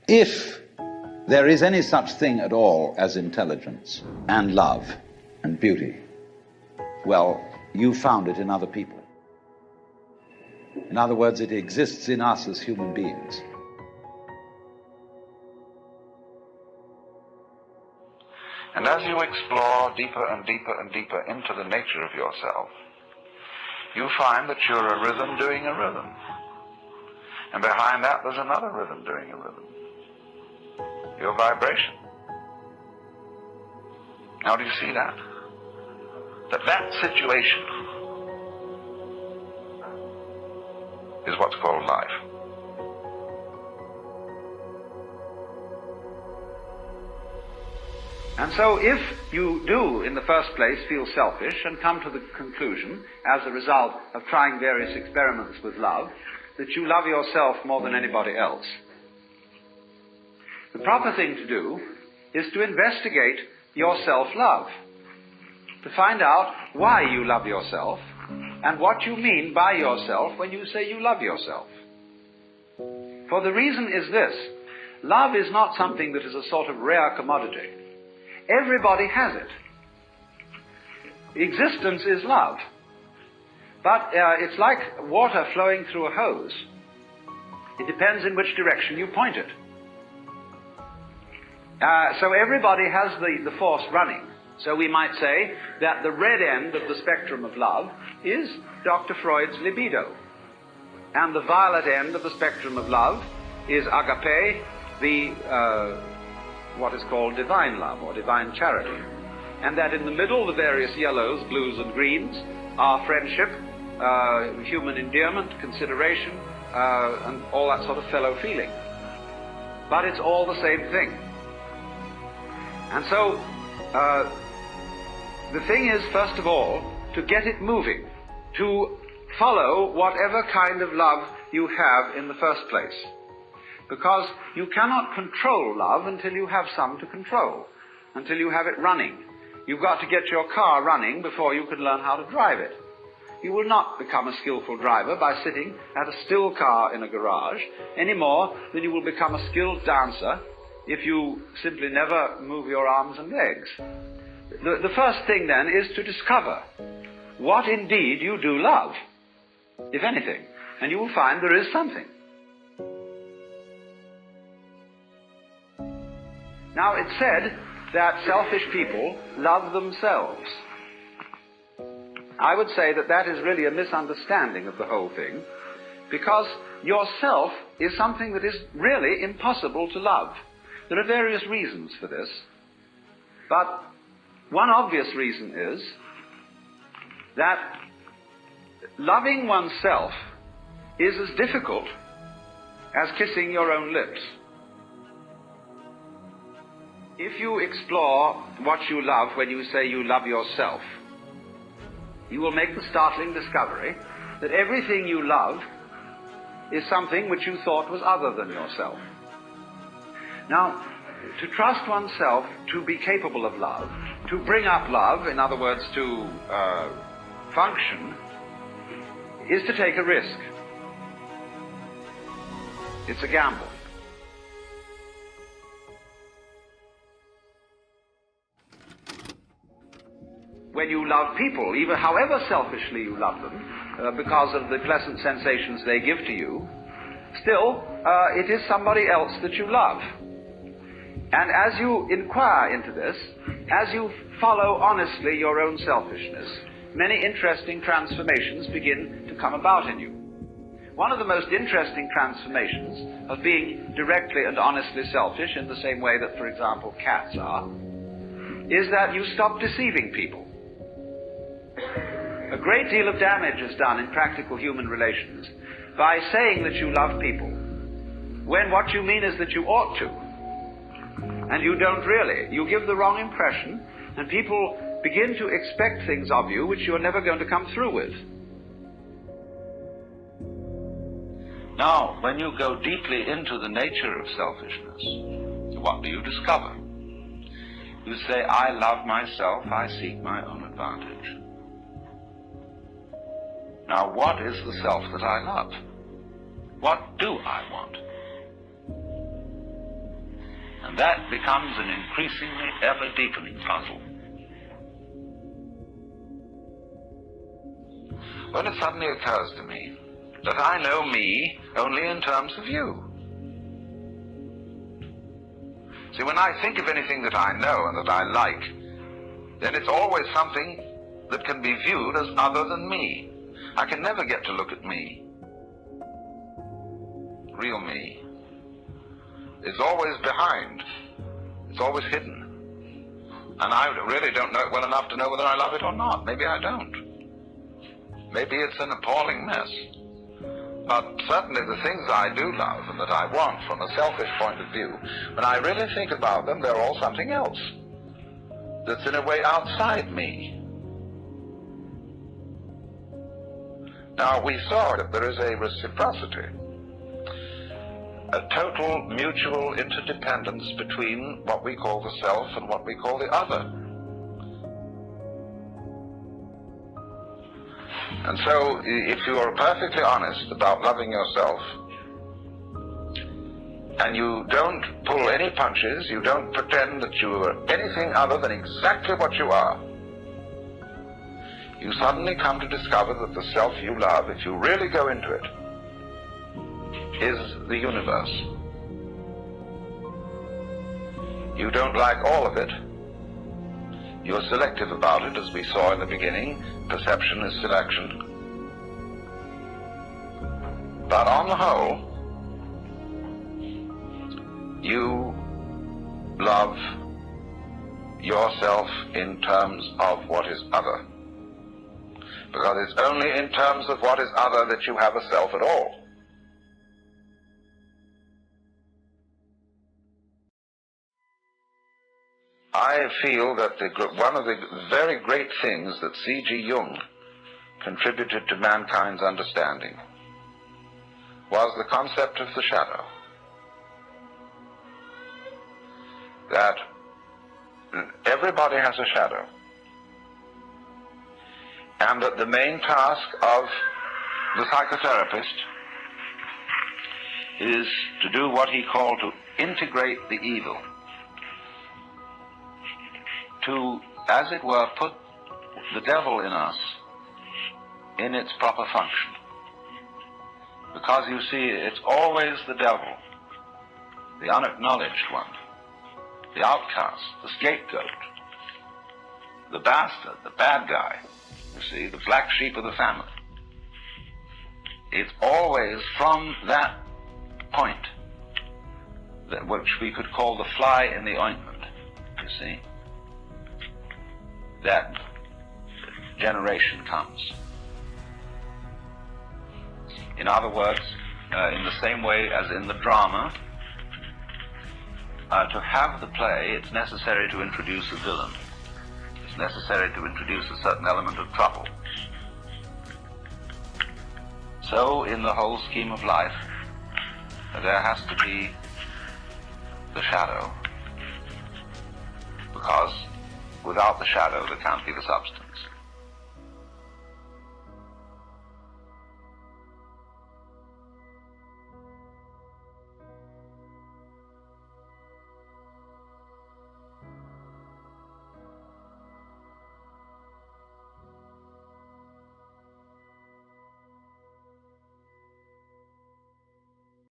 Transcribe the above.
If there is any such thing at all as intelligence and love and beauty, well, you found it in other people. In other words, it exists in us as human beings. And as you explore deeper and deeper and deeper into the nature of yourself, you find that you're a rhythm doing a rhythm. And behind that there's another rhythm doing a rhythm. Your vibration. Now do you see that? That situation is what's called life. And so if you do, in the first place, feel selfish and come to the conclusion, as a result of trying various experiments with love, that you love yourself more than anybody else, the proper thing to do is to investigate your self-love, to find out why you love yourself and what you mean by yourself when you say you love yourself. For the reason is this: love is not something that is a sort of rare commodity. Everybody has it. Existence is love. But it's like water flowing through a hose. It depends in which direction you point it. So everybody has the force running. So we might say that the red end of the spectrum of love is Dr. Freud's libido. And the violet end of the spectrum of love is agape, the what is called divine love or divine charity. And that in the middle, the various yellows, blues and greens are friendship, human endearment, consideration, and all that sort of fellow feeling. But it's all the same thing. And so the thing is, first of all, to get it moving, to follow whatever kind of love you have in the first place. Because you cannot control love until you have some to control, until you have it running. You've got to get your car running before you can learn how to drive it. You will not become a skillful driver by sitting at a still car in a garage any more than you will become a skilled dancer if you simply never move your arms and legs. The first thing then is to discover what indeed you do love, if anything, and you will find there is something. Now, it's said that selfish people love themselves. I would say that that is really a misunderstanding of the whole thing, because yourself is something that is really impossible to love. There are various reasons for this, but one obvious reason is that loving oneself is as difficult as kissing your own lips. If you explore what you love when you say you love yourself, you will make the startling discovery that everything you love is something which you thought was other than yourself. Now, to trust oneself to be capable of love, to bring up love, in other words, to function, is to take a risk. It's a gamble. When you love people, even however selfishly you love them, because of the pleasant sensations they give to you, still, it is somebody else that you love. And as you inquire into this, as you follow honestly your own selfishness, many interesting transformations begin to come about in you. One of the most interesting transformations of being directly and honestly selfish, in the same way that, for example, cats are, is that you stop deceiving people. A great deal of damage is done in practical human relations by saying that you love people, when what you mean is that you ought to, and you don't really. You give the wrong impression, and people begin to expect things of you which you're never going to come through with. Now, when you go deeply into the nature of selfishness, what do you discover? You say, I love myself, I seek my own advantage. Now, what is the self that I love? What do I want? And that becomes an increasingly ever-deepening puzzle. When it suddenly occurs to me that I know me only in terms of you. See, when I think of anything that I know and that I like, then it's always something that can be viewed as other than me. I can never get to look at me. Real me. It's always behind. It's always hidden. And I really don't know it well enough to know whether I love it or not. Maybe I don't. Maybe it's an appalling mess. But certainly the things I do love and that I want from a selfish point of view, when I really think about them, they're all something else that's in a way outside me. Now, we saw that there is a reciprocity, a total mutual interdependence between what we call the self and what we call the other. And so, if you are perfectly honest about loving yourself, and you don't pull any punches, you don't pretend that you are anything other than exactly what you are, you suddenly come to discover that the self you love, if you really go into it, is the universe. You don't like all of it. You're selective about it, as we saw in the beginning. Perception is selection. But on the whole, you love yourself in terms of what is other. Because it's only in terms of what is other that you have a self at all. I feel that one of the very great things that C.G. Jung contributed to mankind's understanding was the concept of the shadow. That everybody has a shadow. And that the main task of the psychotherapist is to do what he called to integrate the evil. To, as it were, put the devil in us in its proper function. Because you see, it's always the devil, the unacknowledged one, the outcast, the scapegoat, the bastard, the bad guy, you see, the black sheep of the family. It's always from that point, that which we could call the fly in the ointment, you see, that generation comes. In other words, in the same way as in the drama, to have the play, it's necessary to introduce a villain. It's necessary to introduce a certain element of trouble. So, in the whole scheme of life, there has to be the shadow, because without the shadow there can't be the substance.